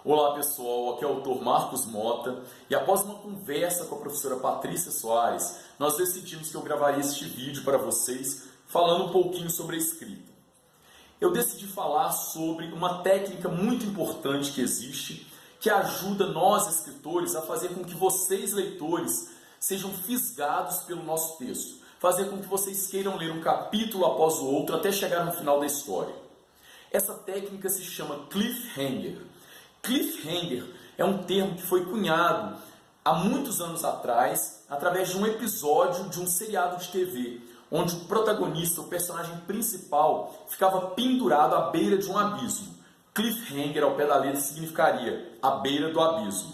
Olá pessoal, aqui é o autor Marcos Mota e após uma conversa com a professora Patrícia Soares, nós decidimos que eu gravaria este vídeo para vocês falando um pouquinho sobre a escrita. Eu decidi falar sobre uma técnica muito importante que existe, que ajuda nós escritores a fazer com que vocês leitores sejam fisgados pelo nosso texto, fazer com que vocês queiram ler um capítulo após o outro até chegar no final da história. Essa técnica se chama cliffhanger. Cliffhanger é um termo que foi cunhado há muitos anos atrás através de um episódio de um seriado de TV, onde o protagonista, o personagem principal, ficava pendurado à beira de um abismo. Cliffhanger, ao pé da letra, significaria à beira do abismo.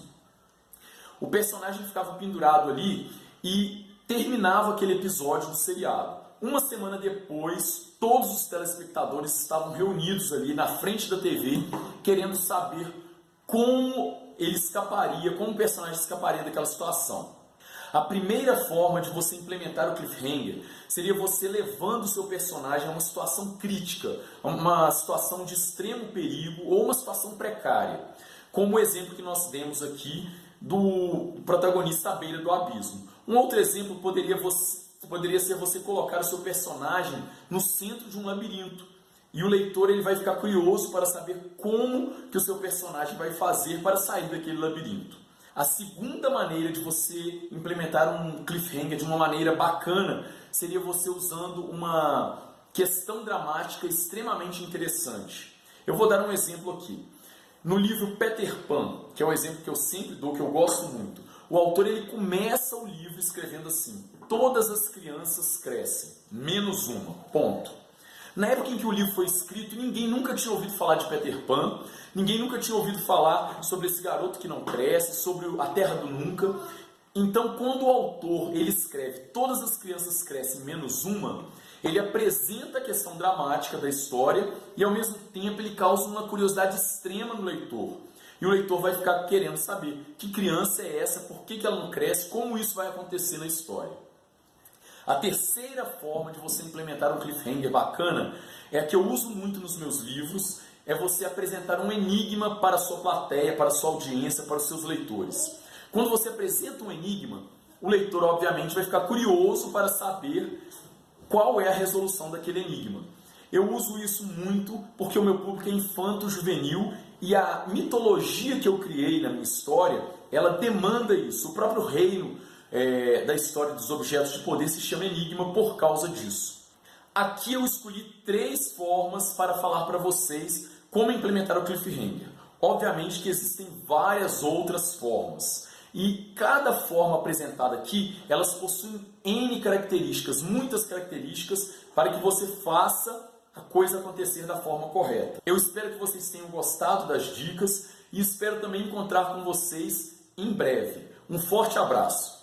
O personagem ficava pendurado ali e terminava aquele episódio do seriado. Uma semana depois, todos os telespectadores estavam reunidos ali na frente da TV, querendo saber como ele escaparia, como o personagem escaparia daquela situação. A primeira forma de você implementar o cliffhanger seria você levando o seu personagem a uma situação crítica, uma situação de extremo perigo ou uma situação precária, como o exemplo que nós demos aqui do protagonista à beira do abismo. Um outro exemplo poderia ser você colocar o seu personagem no centro de um labirinto. E o leitor ele vai ficar curioso para saber como que o seu personagem vai fazer para sair daquele labirinto. A segunda maneira de você implementar um cliffhanger de uma maneira bacana seria você usando uma questão dramática extremamente interessante. Eu vou dar um exemplo aqui. No livro Peter Pan, que é um exemplo que eu sempre dou, que eu gosto muito, o autor ele começa o livro escrevendo assim: todas as crianças crescem, menos uma, ponto. Na época em que o livro foi escrito, ninguém nunca tinha ouvido falar de Peter Pan, ninguém nunca tinha ouvido falar sobre esse garoto que não cresce, sobre a Terra do Nunca. Então, quando o autor ele escreve todas as crianças crescem menos uma, ele apresenta a questão dramática da história e, ao mesmo tempo, ele causa uma curiosidade extrema no leitor. E o leitor vai ficar querendo saber que criança é essa, por que ela não cresce, como isso vai acontecer na história. A terceira forma de você implementar um cliffhanger bacana é a que eu uso muito nos meus livros, é você apresentar um enigma para a sua plateia, para a sua audiência, para os seus leitores. Quando você apresenta um enigma, o leitor obviamente vai ficar curioso para saber qual é a resolução daquele enigma. Eu uso isso muito porque o meu público é infanto-juvenil e a mitologia que eu criei na minha história, ela demanda isso. O próprio reino da história dos objetos de poder se chama enigma por causa disso. Aqui eu escolhi 3 formas para falar para vocês como implementar o cliffhanger. Obviamente que existem várias outras formas. E cada forma apresentada aqui, elas possuem N características, muitas características, para que você faça a coisa acontecer da forma correta. Eu espero que vocês tenham gostado das dicas e espero também encontrar com vocês em breve. Um forte abraço!